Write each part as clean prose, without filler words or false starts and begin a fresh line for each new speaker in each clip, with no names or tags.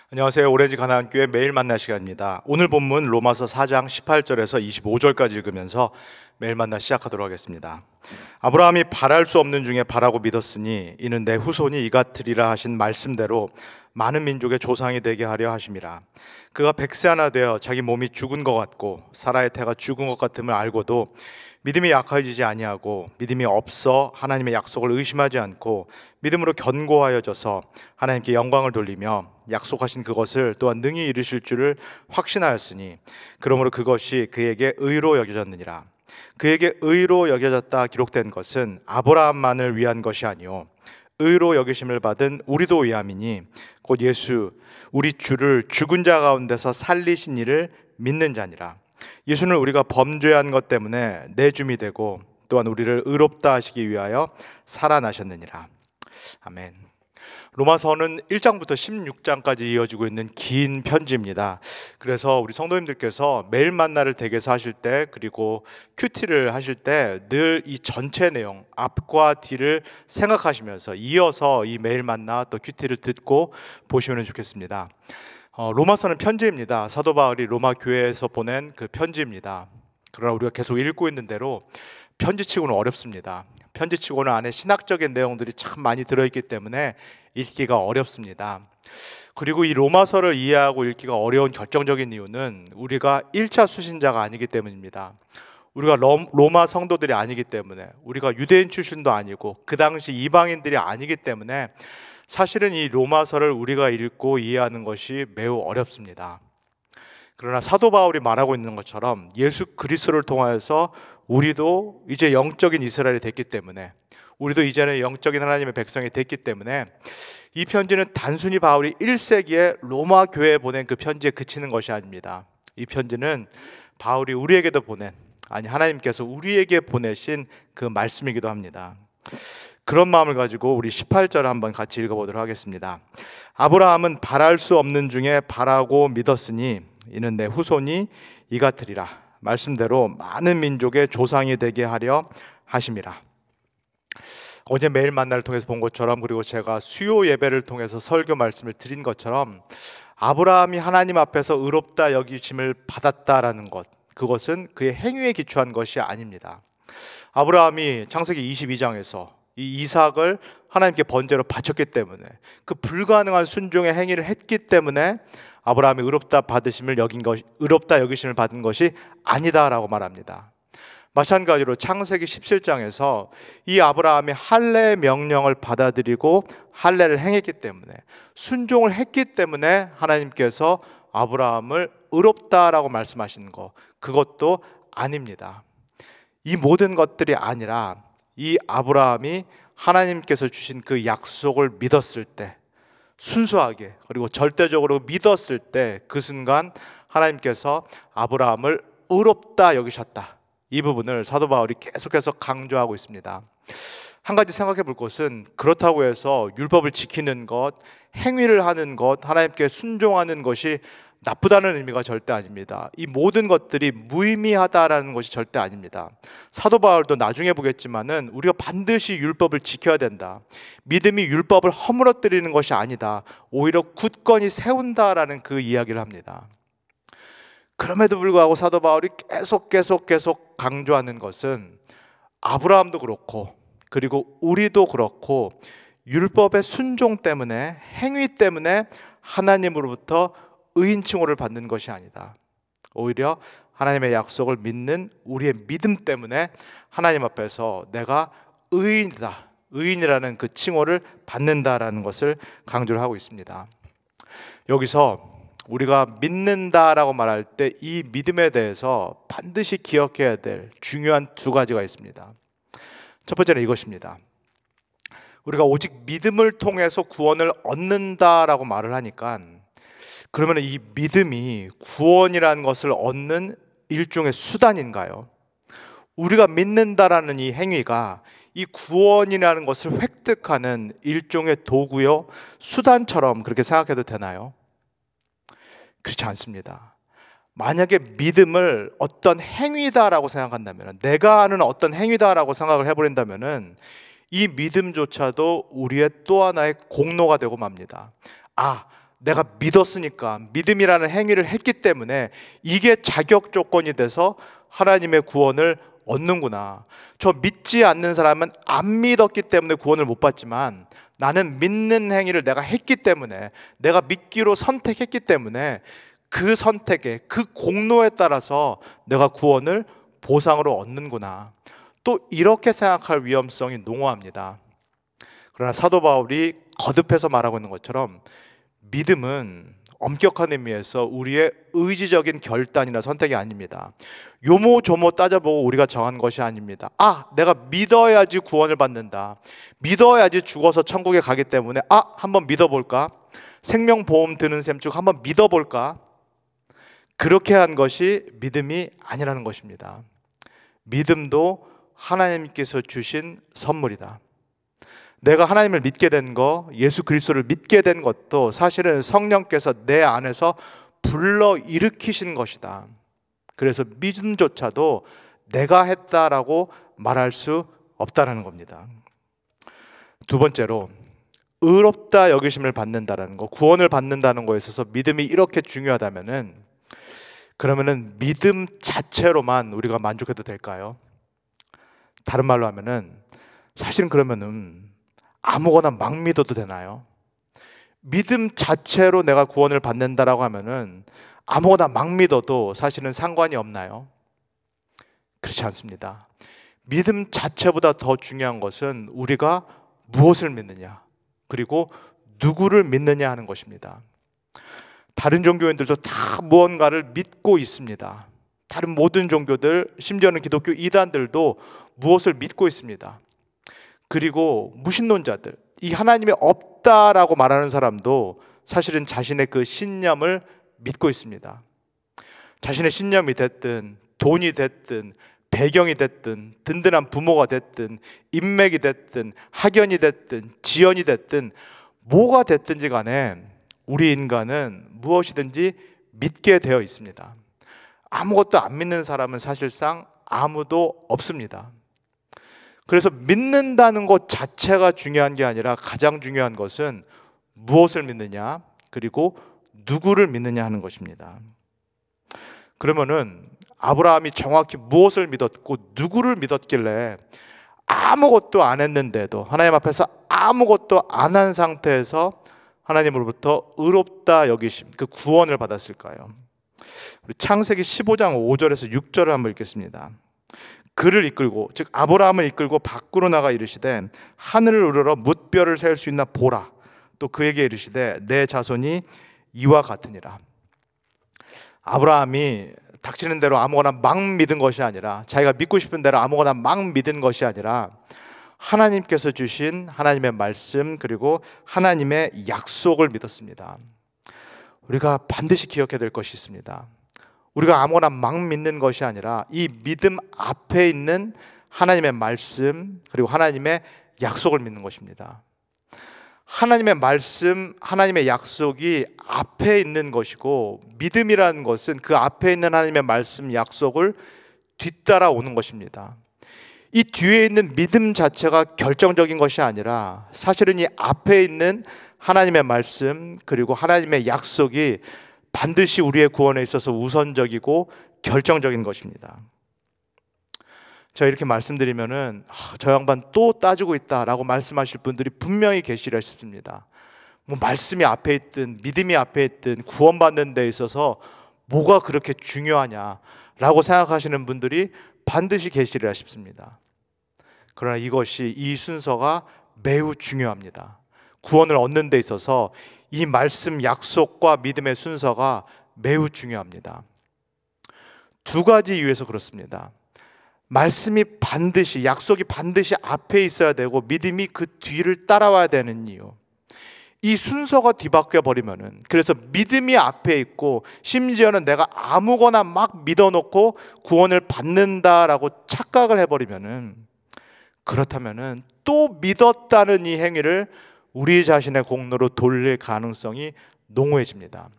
안녕하세요. 오렌지 가나안교회 매일 만날 시간입니다. 오늘 본문 로마서 4장 18절에서 25절까지 읽으면서 매일 만나 시작하도록 하겠습니다. 아브라함이 바랄 수 없는 중에 바라고 믿었으니 이는 내 후손이 이같으리라 하신 말씀대로 많은 민족의 조상이 되게 하려 하심이라. 그가 백세 하나 되어 자기 몸이 죽은 것 같고 사라의 태가 죽은 것 같음을 알고도 믿음이 약해지지 아니하고 믿음이 없어 하나님의 약속을 의심하지 않고 믿음으로 견고하여져서 하나님께 영광을 돌리며 약속하신 그것을 또한 능히 이루실 줄을 확신하였으니 그러므로 그것이 그에게 의로 여겨졌느니라. 그에게 의로 여겨졌다 기록된 것은 아브라함만을 위한 것이 아니요 의로 여기심을 받은 우리도 위함이니 곧 예수 우리 주를 죽은 자 가운데서 살리신 이를 믿는 자니라. 예수는 우리가 범죄한 것 때문에 내줌이 되고 또한 우리를 의롭다 하시기 위하여 살아나셨느니라. 아멘. 로마서는 1장부터 16장까지 이어지고 있는 긴 편지입니다. 그래서 우리 성도님들께서 매일 만나를 댁에서 하실 때 그리고 큐티를 하실 때 늘 이 전체 내용 앞과 뒤를 생각하시면서 이어서 이 매일 만나 또 큐티를 듣고 보시면 좋겠습니다. 로마서는 편지입니다. 사도 바울이 로마 교회에서 보낸 그 편지입니다. 그러나 우리가 계속 읽고 있는 대로 편지치고는 어렵습니다. 편지치고는 안에 신학적인 내용들이 참 많이 들어있기 때문에 읽기가 어렵습니다. 그리고 이 로마서를 이해하고 읽기가 어려운 결정적인 이유는 우리가 1차 수신자가 아니기 때문입니다. 우리가 로마 성도들이 아니기 때문에, 우리가 유대인 출신도 아니고 그 당시 이방인들이 아니기 때문에 사실은 이 로마서를 우리가 읽고 이해하는 것이 매우 어렵습니다. 그러나 사도 바울이 말하고 있는 것처럼 예수 그리스도를 통하여서 우리도 이제 영적인 이스라엘이 됐기 때문에, 우리도 이제는 영적인 하나님의 백성이 됐기 때문에 이 편지는 단순히 바울이 1세기에 로마 교회에 보낸 그 편지에 그치는 것이 아닙니다. 이 편지는 바울이 우리에게도 보낸, 아니 하나님께서 우리에게 보내신 그 말씀이기도 합니다. 그런 마음을 가지고 우리 18절을 한번 같이 읽어보도록 하겠습니다. 아브라함은 바랄 수 없는 중에 바라고 믿었으니 이는 내 후손이 이같으리라. 말씀대로 많은 민족의 조상이 되게 하려 하심이라. 어제 매일 만나를 통해서 본 것처럼, 그리고 제가 수요 예배를 통해서 설교 말씀을 드린 것처럼 아브라함이 하나님 앞에서 의롭다 여기심을 받았다라는 것, 그것은 그의 행위에 기초한 것이 아닙니다. 아브라함이 창세기 22장에서 이 이삭을 하나님께 번제로 바쳤기 때문에, 그 불가능한 순종의 행위를 했기 때문에 아브라함이 의롭다 여기심을 받은 것이 아니다라고 말합니다. 마찬가지로 창세기 17장에서 이 아브라함이 할례의 명령을 받아들이고 할례를 행했기 때문에, 순종을 했기 때문에 하나님께서 아브라함을 의롭다라고 말씀하시는 것, 그것도 아닙니다. 이 모든 것들이 아니라 이 아브라함이 하나님께서 주신 그 약속을 믿었을 때, 순수하게 그리고 절대적으로 믿었을 때, 그 순간 하나님께서 아브라함을 의롭다 여기셨다. 이 부분을 사도 바울이 계속해서 강조하고 있습니다. 한 가지 생각해 볼 것은, 그렇다고 해서 율법을 지키는 것, 행위를 하는 것, 하나님께 순종하는 것이 나쁘다는 의미가 절대 아닙니다. 이 모든 것들이 무의미하다라는 것이 절대 아닙니다. 사도 바울도 나중에 보겠지만은 우리가 반드시 율법을 지켜야 된다, 믿음이 율법을 허물어뜨리는 것이 아니다, 오히려 굳건히 세운다라는 그 이야기를 합니다. 그럼에도 불구하고 사도 바울이 계속 강조하는 것은, 아브라함도 그렇고 그리고 우리도 그렇고 율법의 순종 때문에, 행위 때문에 하나님으로부터 의인 칭호를 받는 것이 아니다. 오히려 하나님의 약속을 믿는 우리의 믿음 때문에 하나님 앞에서 내가 의인이다, 의인이라는 그 칭호를 받는다라는 것을 강조를 하고 있습니다. 여기서 우리가 믿는다라고 말할 때 이 믿음에 대해서 반드시 기억해야 될 중요한 두 가지가 있습니다. 첫 번째는 이것입니다. 우리가 오직 믿음을 통해서 구원을 얻는다라고 말을 하니까, 그러면 이 믿음이 구원이라는 것을 얻는 일종의 수단인가요? 우리가 믿는다라는 이 행위가 이 구원이라는 것을 획득하는 일종의 도구요, 수단처럼 그렇게 생각해도 되나요? 그렇지 않습니다. 만약에 믿음을 어떤 행위다라고 생각한다면, 내가 하는 어떤 행위다라고 생각을 해버린다면 이 믿음조차도 우리의 또 하나의 공로가 되고 맙니다. 아, 내가 믿었으니까, 믿음이라는 행위를 했기 때문에 이게 자격 조건이 돼서 하나님의 구원을 얻는구나. 저 믿지 않는 사람은 안 믿었기 때문에 구원을 못 받지만, 나는 믿는 행위를 내가 했기 때문에, 내가 믿기로 선택했기 때문에 그 선택에, 그 공로에 따라서 내가 구원을 보상으로 얻는구나. 또 이렇게 생각할 위험성이 농후합니다. 그러나 사도 바울이 거듭해서 말하고 있는 것처럼 믿음은 엄격한 의미에서 우리의 의지적인 결단이나 선택이 아닙니다. 요모조모 따져보고 우리가 정한 것이 아닙니다. 내가 믿어야지 구원을 받는다, 믿어야지 죽어서 천국에 가기 때문에 한번 믿어볼까? 생명보험 드는 셈 쭉 한번 믿어볼까? 그렇게 한 것이 믿음이 아니라는 것입니다. 믿음도 하나님께서 주신 선물이다. 내가 하나님을 믿게 된 거, 예수 그리스도를 믿게 된 것도 사실은 성령께서 내 안에서 불러일으키신 것이다. 그래서 믿음조차도 내가 했다라고 말할 수 없다는 겁니다. 두 번째로, 의롭다 여기심을 받는다는 거, 구원을 받는다는 거에 있어서 믿음이 이렇게 중요하다면은, 그러면은 믿음 자체로만 우리가 만족해도 될까요? 다른 말로 하면은, 사실은 그러면은 아무거나 막 믿어도 되나요? 믿음 자체로 내가 구원을 받는다라고 하면은 아무거나 막 믿어도 사실은 상관이 없나요? 그렇지 않습니다. 믿음 자체보다 더 중요한 것은 우리가 무엇을 믿느냐, 그리고 누구를 믿느냐 하는 것입니다. 다른 종교인들도 다 무언가를 믿고 있습니다. 다른 모든 종교들, 심지어는 기독교 이단들도 무엇을 믿고 있습니다. 그리고 무신론자들, 이 하나님이 없다라고 말하는 사람도 사실은 자신의 그 신념을 믿고 있습니다. 자신의 신념이 됐든, 돈이 됐든, 배경이 됐든, 든든한 부모가 됐든, 인맥이 됐든, 학연이 됐든, 지연이 됐든, 뭐가 됐든지 간에 우리 인간은 무엇이든지 믿게 되어 있습니다. 아무것도 안 믿는 사람은 사실상 아무도 없습니다. 그래서 믿는다는 것 자체가 중요한 게 아니라 가장 중요한 것은 무엇을 믿느냐, 그리고 누구를 믿느냐 하는 것입니다. 그러면은 아브라함이 정확히 무엇을 믿었고 누구를 믿었길래 아무것도 안 했는데도, 하나님 앞에서 아무것도 안 한 상태에서 하나님으로부터 의롭다 여기심, 그 구원을 받았을까요? 우리 창세기 15장 5절에서 6절을 한번 읽겠습니다. 그를 이끌고, 즉 아브라함을 이끌고 밖으로 나가 이르시되 하늘을 우러러 뭇별을 셀 수 있나 보라. 또 그에게 이르시되 내 자손이 이와 같으니라. 아브라함이 닥치는 대로 아무거나 막 믿은 것이 아니라, 자기가 믿고 싶은 대로 아무거나 막 믿은 것이 아니라 하나님께서 주신 하나님의 말씀, 그리고 하나님의 약속을 믿었습니다. 우리가 반드시 기억해야 될 것이 있습니다. 우리가 아무거나 막 믿는 것이 아니라 이 믿음 앞에 있는 하나님의 말씀, 그리고 하나님의 약속을 믿는 것입니다. 하나님의 말씀, 하나님의 약속이 앞에 있는 것이고, 믿음이라는 것은 그 앞에 있는 하나님의 말씀, 약속을 뒤따라오는 것입니다. 이 뒤에 있는 믿음 자체가 결정적인 것이 아니라 사실은 이 앞에 있는 하나님의 말씀, 그리고 하나님의 약속이 반드시 우리의 구원에 있어서 우선적이고 결정적인 것입니다. 제가 이렇게 말씀드리면은 저 양반 또 따지고 있다라고 말씀하실 분들이 분명히 계시리라 싶습니다. 뭐 말씀이 앞에 있든 믿음이 앞에 있든 구원받는 데 있어서 뭐가 그렇게 중요하냐라고 생각하시는 분들이 반드시 계시리라 싶습니다. 그러나 이것이, 이 순서가 매우 중요합니다. 구원을 얻는 데 있어서 이 말씀, 약속과 믿음의 순서가 매우 중요합니다. 두 가지 이유에서 그렇습니다. 말씀이 반드시, 약속이 반드시 앞에 있어야 되고 믿음이 그 뒤를 따라와야 되는 이유, 이 순서가 뒤바뀌어 버리면은, 그래서 믿음이 앞에 있고 심지어는 내가 아무거나 막 믿어놓고 구원을 받는다라고 착각을 해버리면은, 그렇다면은 또 믿었다는 이 행위를 우리 자신의 공로로 돌릴 가능성이 농후해집니다.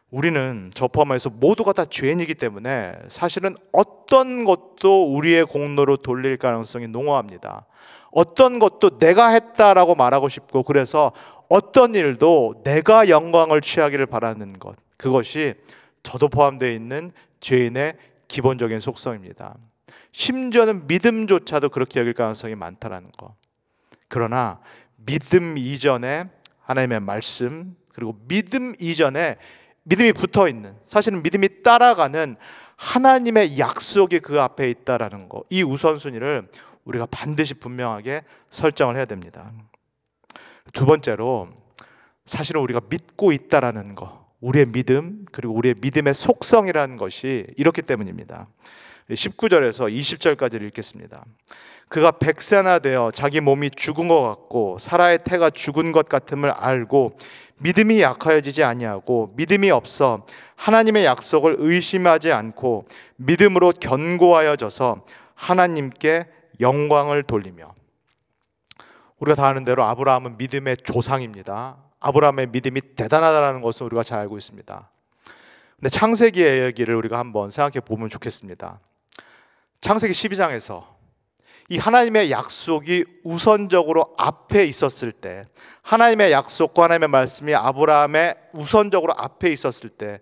우리는 저 포함해서 모두가 다 죄인이기 때문에 사실은 어떤 것도 우리의 공로로 돌릴 가능성이 농후합니다. 어떤 것도 내가 했다라고 말하고 싶고, 그래서 어떤 일도 내가 영광을 취하기를 바라는 것, 그것이 저도 포함되어 있는 죄인의 기본적인 속성입니다. 심지어는 믿음조차도 그렇게 여길 가능성이 많다는 것. 그러나 믿음 이전에 하나님의 말씀, 그리고 믿음 이전에 믿음이 붙어있는, 사실은 믿음이 따라가는 하나님의 약속이 그 앞에 있다는 것, 이 우선순위를 우리가 반드시 분명하게 설정을 해야 됩니다. 두 번째로, 사실은 우리가 믿고 있다라는 것, 우리의 믿음, 그리고 우리의 믿음의 속성이라는 것이 이렇기 때문입니다. 19절에서 20절까지를 읽겠습니다. 그가 백세나 되어 자기 몸이 죽은 것 같고 사라의 태가 죽은 것 같음을 알고 믿음이 약하여지지 아니하고 믿음이 없어 하나님의 약속을 의심하지 않고 믿음으로 견고하여져서 하나님께 영광을 돌리며. 우리가 다 아는 대로 아브라함은 믿음의 조상입니다. 아브라함의 믿음이 대단하다는 것을 우리가 잘 알고 있습니다. 근데 창세기의 얘기를 우리가 한번 생각해 보면 좋겠습니다. 창세기 12장에서 이 하나님의 약속이 우선적으로 앞에 있었을 때, 하나님의 약속과 하나님의 말씀이 아브라함의 우선적으로 앞에 있었을 때,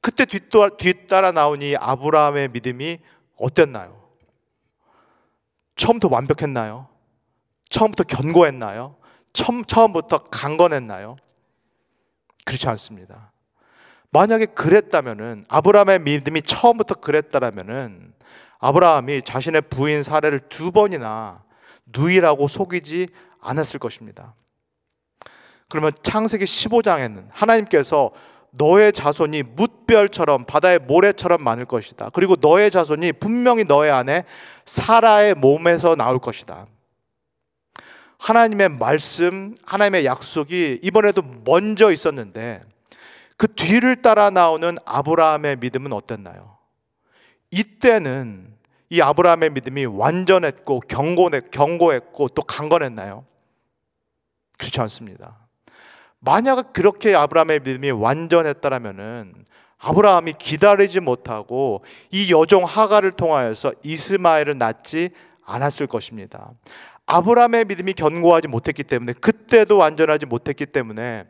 그때 뒤따라 나온 이 아브라함의 믿음이 어땠나요? 처음부터 완벽했나요? 처음부터 견고했나요? 처음부터 강건했나요? 그렇지 않습니다. 만약에 그랬다면은, 아브라함의 믿음이 처음부터 그랬다라면은 아브라함이 자신의 부인 사례를 2번이나 누이라고 속이지 않았을 것입니다. 그러면 창세기 15장에는 하나님께서 너의 자손이 뭇별처럼 바다의 모래처럼 많을 것이다, 그리고 너의 자손이 분명히 너의 아내 사라의 몸에서 나올 것이다. 하나님의 말씀, 하나님의 약속이 이번에도 먼저 있었는데 그 뒤를 따라 나오는 아브라함의 믿음은 어땠나요? 이때는 이 아브라함의 믿음이 완전했고 견고했고 또 강건했나요? 그렇지 않습니다. 만약 그렇게 아브라함의 믿음이 완전했다라면은 아브라함이 기다리지 못하고 이 여종 하갈을 통하여서 이스마엘을 낳지 않았을 것입니다. 아브라함의 믿음이 견고하지 못했기 때문에, 그때도 완전하지 못했기 때문에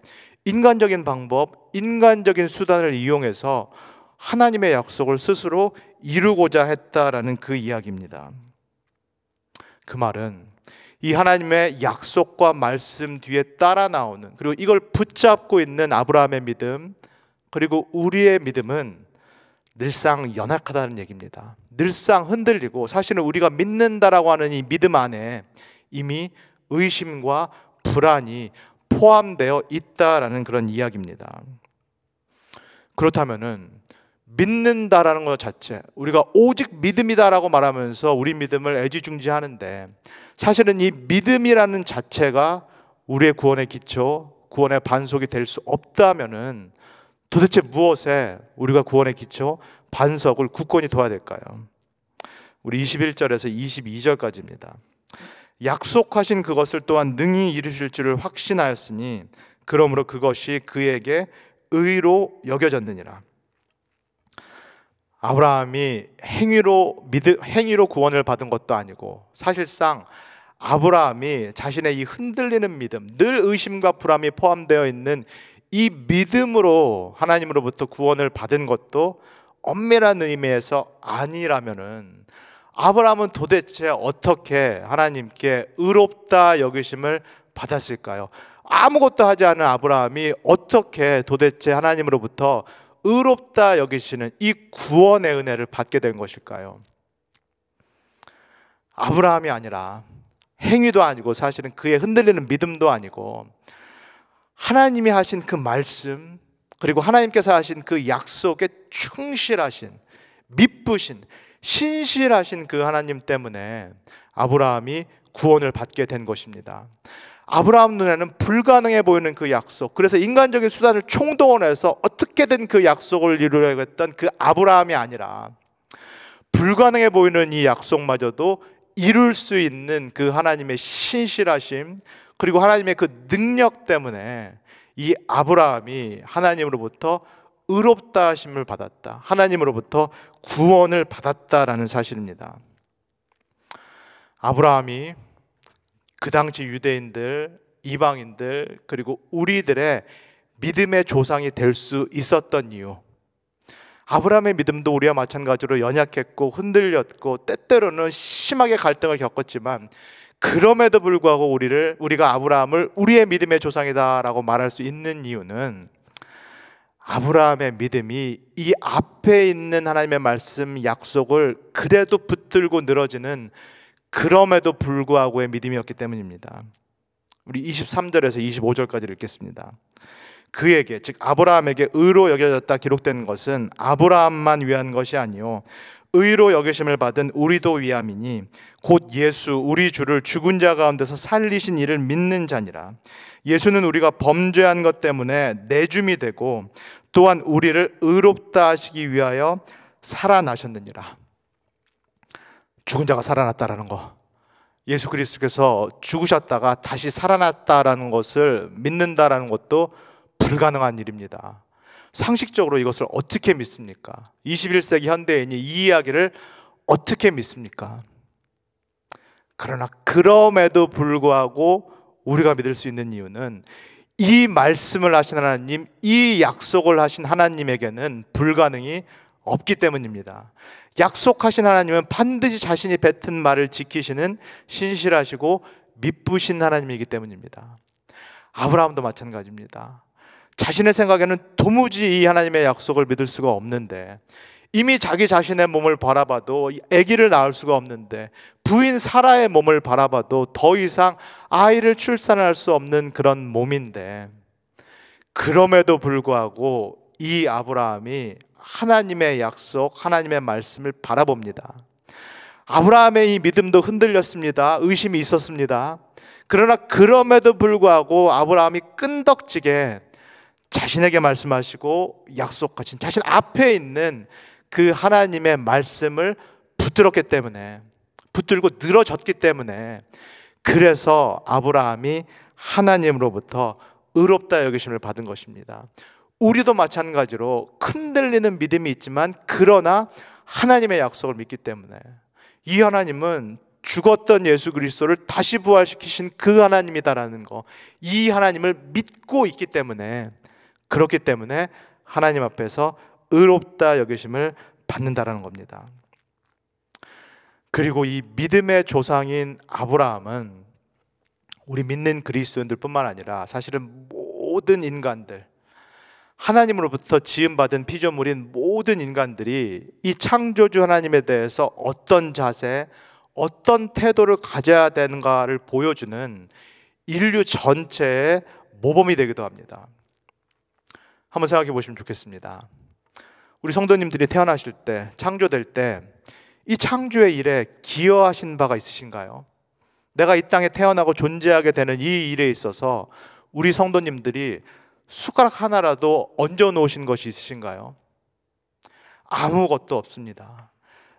인간적인 방법, 인간적인 수단을 이용해서 하나님의 약속을 스스로 이루고자 했다라는 그 이야기입니다. 그 말은 이 하나님의 약속과 말씀 뒤에 따라 나오는, 그리고 이걸 붙잡고 있는 아브라함의 믿음, 그리고 우리의 믿음은 늘상 연약하다는 얘기입니다. 늘상 흔들리고, 사실은 우리가 믿는다라고 하는 이 믿음 안에 이미 의심과 불안이 포함되어 있다라는 그런 이야기입니다. 그렇다면은 믿는다라는 것 자체, 우리가 오직 믿음이다라고 말하면서 우리 믿음을 애지중지하는데, 사실은 이 믿음이라는 자체가 우리의 구원의 기초, 구원의 반석이 될 수 없다면은 도대체 무엇에 우리가 구원의 기초, 반석을 굳건히 둬야 될까요? 우리 21절에서 22절까지입니다. 약속하신 그것을 또한 능히 이루실 줄을 확신하였으니 그러므로 그것이 그에게 의로 여겨졌느니라. 아브라함이 행위로 구원을 받은 것도 아니고, 사실상 아브라함이 자신의 이 흔들리는 믿음, 늘 의심과 불안이 포함되어 있는 이 믿음으로 하나님으로부터 구원을 받은 것도 엄밀한 의미에서 아니라면은 아브라함은 도대체 어떻게 하나님께 의롭다 여기심을 받았을까요? 아무것도 하지 않은 아브라함이 어떻게 도대체 하나님으로부터 의롭다 여기시는 이 구원의 은혜를 받게 된 것일까요? 아브라함이 아니라, 행위도 아니고, 사실은 그의 흔들리는 믿음도 아니고, 하나님이 하신 그 말씀, 그리고 하나님께서 하신 그 약속에 충실하신, 미쁘신, 신실하신 그 하나님 때문에 아브라함이 구원을 받게 된 것입니다. 아브라함 눈에는 불가능해 보이는 그 약속, 그래서 인간적인 수단을 총동원해서 어떻게든 그 약속을 이루려고 했던 그 아브라함이 아니라, 불가능해 보이는 이 약속마저도 이룰 수 있는 그 하나님의 신실하심, 그리고 하나님의 그 능력 때문에 이 아브라함이 하나님으로부터 의롭다 하심을 받았다. 하나님으로부터 구원을 받았다라는 사실입니다. 아브라함이 그 당시 유대인들, 이방인들, 그리고 우리들의 믿음의 조상이 될 수 있었던 이유, 아브라함의 믿음도 우리와 마찬가지로 연약했고 흔들렸고 때때로는 심하게 갈등을 겪었지만, 그럼에도 불구하고 우리가 아브라함을 우리의 믿음의 조상이다라고 말할 수 있는 이유는, 아브라함의 믿음이 이 앞에 있는 하나님의 말씀 약속을 그래도 붙들고 늘어지는 그럼에도 불구하고의 믿음이었기 때문입니다. 우리 23절에서 25절까지 읽겠습니다. 그에게, 즉 아브라함에게 의로 여겨졌다 기록된 것은 아브라함만 위한 것이 아니요 의로 여기심을 받은 우리도 위함이니 곧 예수 우리 주를 죽은 자 가운데서 살리신 이를 믿는 자니라. 예수는 우리가 범죄한 것 때문에 내줌이 되고 또한 우리를 의롭다 하시기 위하여 살아나셨느니라. 죽은 자가 살아났다라는 거, 예수 그리스도께서 죽으셨다가 다시 살아났다라는 것을 믿는다라는 것도 불가능한 일입니다. 상식적으로 이것을 어떻게 믿습니까? 21세기 현대인이 이 이야기를 어떻게 믿습니까? 그러나 그럼에도 불구하고 우리가 믿을 수 있는 이유는, 이 말씀을 하신 하나님, 이 약속을 하신 하나님에게는 불가능이 없기 때문입니다. 약속하신 하나님은 반드시 자신이 뱉은 말을 지키시는 신실하시고 미쁘신 하나님이기 때문입니다. 아브라함도 마찬가지입니다. 자신의 생각에는 도무지 이 하나님의 약속을 믿을 수가 없는데, 이미 자기 자신의 몸을 바라봐도 아기를 낳을 수가 없는데, 부인 사라의 몸을 바라봐도 더 이상 아이를 출산할 수 없는 그런 몸인데, 그럼에도 불구하고 이 아브라함이 하나님의 약속, 하나님의 말씀을 바라봅니다. 아브라함의 이 믿음도 흔들렸습니다. 의심이 있었습니다. 그러나 그럼에도 불구하고 아브라함이 끈덕지게 자신에게 말씀하시고 약속하신 자신 앞에 있는 그 하나님의 말씀을 붙들었기 때문에, 붙들고 늘어졌기 때문에, 그래서 아브라함이 하나님으로부터 의롭다 여기심을 받은 것입니다. 우리도 마찬가지로 흔들리는 믿음이 있지만, 그러나 하나님의 약속을 믿기 때문에, 이 하나님은 죽었던 예수 그리스도를 다시 부활시키신 그 하나님이다라는 거, 이 하나님을 믿고 있기 때문에, 그렇기 때문에 하나님 앞에서 의롭다 여기심을 받는다라는 겁니다. 그리고 이 믿음의 조상인 아브라함은 우리 믿는 그리스도인들 뿐만 아니라 사실은 모든 인간들, 하나님으로부터 지음받은 피조물인 모든 인간들이 이 창조주 하나님에 대해서 어떤 자세, 어떤 태도를 가져야 되는가를 보여주는 인류 전체의 모범이 되기도 합니다. 한번 생각해 보시면 좋겠습니다. 우리 성도님들이 태어나실 때, 창조될 때 이 창조의 일에 기여하신 바가 있으신가요? 내가 이 땅에 태어나고 존재하게 되는 이 일에 있어서 우리 성도님들이 숟가락 하나라도 얹어 놓으신 것이 있으신가요? 아무것도 없습니다.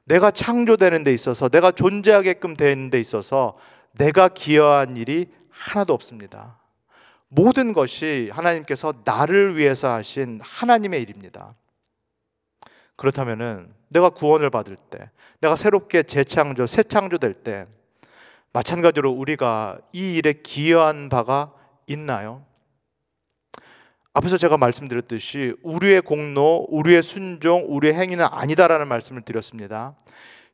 내가 창조되는 데 있어서, 내가 존재하게끔 되는 데 있어서 내가 기여한 일이 하나도 없습니다. 모든 것이 하나님께서 나를 위해서 하신 하나님의 일입니다. 그렇다면은 내가 구원을 받을 때, 내가 새롭게 재창조, 새 창조될 때 마찬가지로 우리가 이 일에 기여한 바가 있나요? 앞에서 제가 말씀드렸듯이 우리의 공로, 우리의 순종, 우리의 행위는 아니다라는 말씀을 드렸습니다.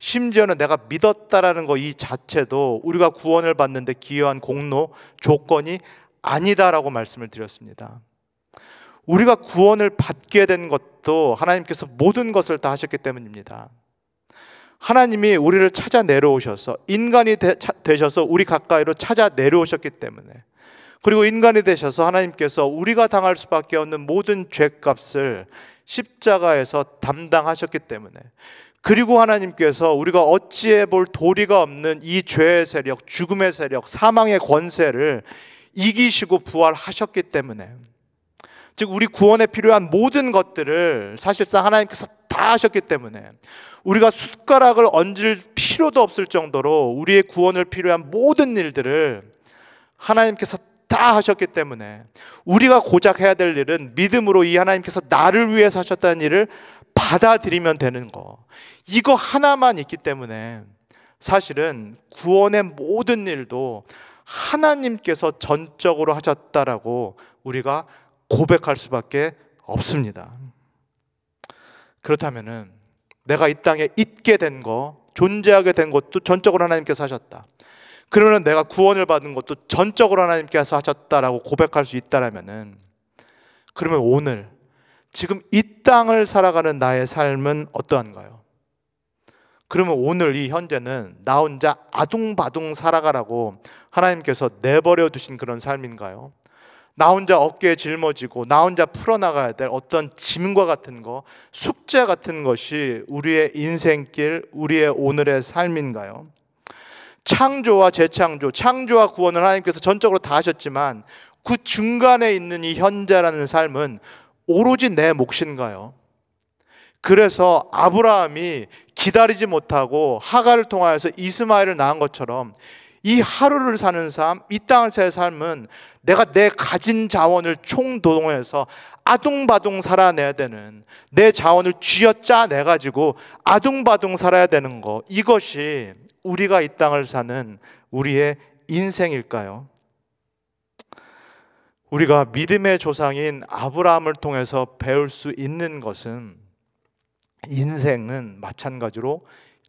심지어는 내가 믿었다라는 거 이 자체도 우리가 구원을 받는데 기여한 공로, 조건이 아니다라고 말씀을 드렸습니다. 우리가 구원을 받게 된 것도 하나님께서 모든 것을 다 하셨기 때문입니다. 하나님이 우리를 찾아 내려오셔서, 인간이 되셔서 우리 가까이로 찾아 내려오셨기 때문에, 그리고 인간이 되셔서 하나님께서 우리가 당할 수밖에 없는 모든 죄값을 십자가에서 담당하셨기 때문에, 그리고 하나님께서 우리가 어찌해 볼 도리가 없는 이 죄의 세력, 죽음의 세력, 사망의 권세를 이기시고 부활하셨기 때문에, 즉 우리 구원에 필요한 모든 것들을 사실상 하나님께서 다 하셨기 때문에 우리가 숟가락을 얹을 필요도 없을 정도로 우리의 구원을 필요한 모든 일들을 하나님께서 다 하셨기 때문에 우리가 고작 해야 될 일은 믿음으로 이 하나님께서 나를 위해서 하셨다는 일을 받아들이면 되는 거, 이거 하나만 있기 때문에 사실은 구원의 모든 일도 하나님께서 전적으로 하셨다라고 우리가 고백할 수밖에 없습니다. 그렇다면은 내가 이 땅에 있게 된 거, 존재하게 된 것도 전적으로 하나님께서 하셨다. 그러면 내가 구원을 받은 것도 전적으로 하나님께서 하셨다라고 고백할 수 있다라면은, 그러면 오늘 지금 이 땅을 살아가는 나의 삶은 어떠한가요? 그러면 오늘 이 현재는 나 혼자 아둥바둥 살아가라고 하나님께서 내버려 두신 그런 삶인가요? 나 혼자 어깨에 짊어지고 나 혼자 풀어나가야 될 어떤 짐과 같은 거, 숙제 같은 것이 우리의 인생길, 우리의 오늘의 삶인가요? 창조와 재창조, 창조와 구원을 하나님께서 전적으로 다 하셨지만 그 중간에 있는 이 현재라는 삶은 오로지 내 몫인가요? 그래서 아브라함이 기다리지 못하고 하갈을 통하여서 이스마엘을 낳은 것처럼 이 하루를 사는 삶, 이 땅을 사는 삶은 내가 내 가진 자원을 총동원해서 아둥바둥 살아내야 되는, 내 자원을 쥐어짜내가지고 아둥바둥 살아야 되는 거, 이것이 우리가 이 땅을 사는 우리의 인생일까요? 우리가 믿음의 조상인 아브라함을 통해서 배울 수 있는 것은, 인생은 마찬가지로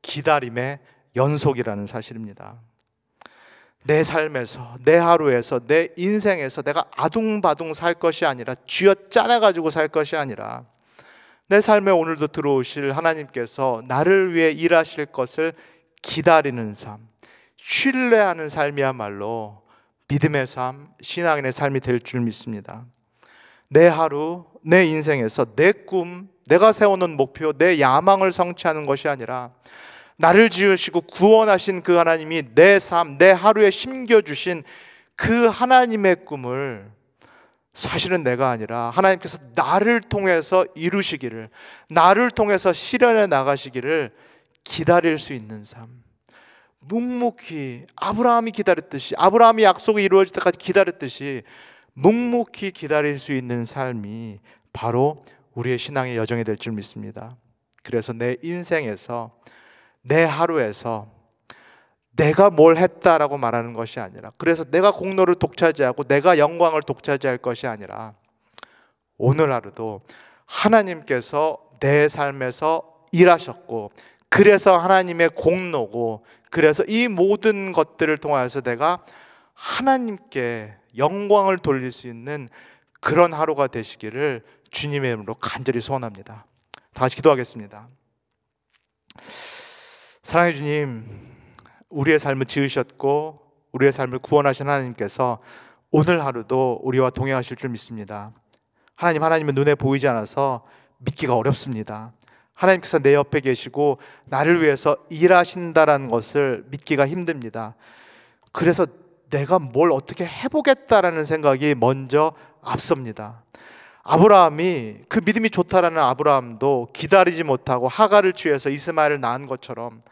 기다림의 연속이라는 사실입니다. 내 삶에서, 내 하루에서, 내 인생에서 내가 아둥바둥 살 것이 아니라, 쥐어짜내가지고 살 것이 아니라, 내 삶에 오늘도 들어오실 하나님께서 나를 위해 일하실 것을 기다리는 삶, 신뢰하는 삶이야말로 믿음의 삶, 신앙인의 삶이 될 줄 믿습니다. 내 하루, 내 인생에서 내 꿈, 내가 세워놓은 목표, 내 야망을 성취하는 것이 아니라 나를 지으시고 구원하신 그 하나님이 내 삶, 내 하루에 심겨주신 그 하나님의 꿈을 사실은 내가 아니라 하나님께서 나를 통해서 이루시기를, 나를 통해서 실현해 나가시기를 기다릴 수 있는 삶, 묵묵히 아브라함이 기다렸듯이, 아브라함이 약속이 이루어질 때까지 기다렸듯이 묵묵히 기다릴 수 있는 삶이 바로 우리의 신앙의 여정이 될 줄 믿습니다. 그래서 내 인생에서, 내 하루에서 내가 뭘 했다라고 말하는 것이 아니라, 그래서 내가 공로를 독차지하고 내가 영광을 독차지할 것이 아니라, 오늘 하루도 하나님께서 내 삶에서 일하셨고, 그래서 하나님의 공로고, 그래서 이 모든 것들을 통하여서 내가 하나님께 영광을 돌릴 수 있는 그런 하루가 되시기를 주님의 이름으로 간절히 소원합니다. 다 같이 기도하겠습니다. 사랑해 주님, 우리의 삶을 지으셨고 우리의 삶을 구원하신 하나님께서 오늘 하루도 우리와 동행하실 줄 믿습니다. 하나님은 눈에 보이지 않아서 믿기가 어렵습니다. 하나님께서 내 옆에 계시고 나를 위해서 일하신다라는 것을 믿기가 힘듭니다. 그래서 내가 뭘 어떻게 해보겠다라는 생각이 먼저 앞섭니다. 아브라함이, 그 믿음이 좋다라는 아브라함도 기다리지 못하고 하갈을 취해서 이스마엘을 낳은 것처럼,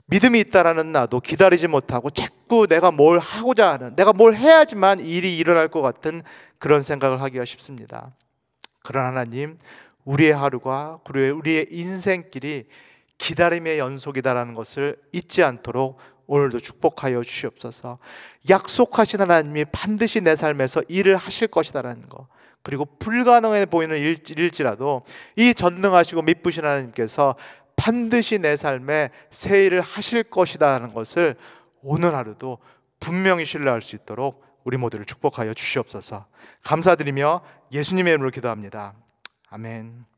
믿음이 있다라는 나도 기다리지 못하고 자꾸 내가 뭘 하고자 하는, 내가 뭘 해야지만 일이 일어날 것 같은 그런 생각을 하기가 쉽습니다. 그러나 하나님, 우리의 하루가, 그리고 우리의 인생길이 기다림의 연속이다라는 것을 잊지 않도록 오늘도 축복하여 주시옵소서. 약속하신 하나님이 반드시 내 삶에서 일을 하실 것이다라는 것, 그리고 불가능해 보이는 일일지라도 이 전능하시고 미쁘신 하나님께서 반드시 내 삶에 새 일을 하실 것이다라는 것을 오늘 하루도 분명히 신뢰할 수 있도록 우리 모두를 축복하여 주시옵소서. 감사드리며 예수님의 이름으로 기도합니다. 아멘.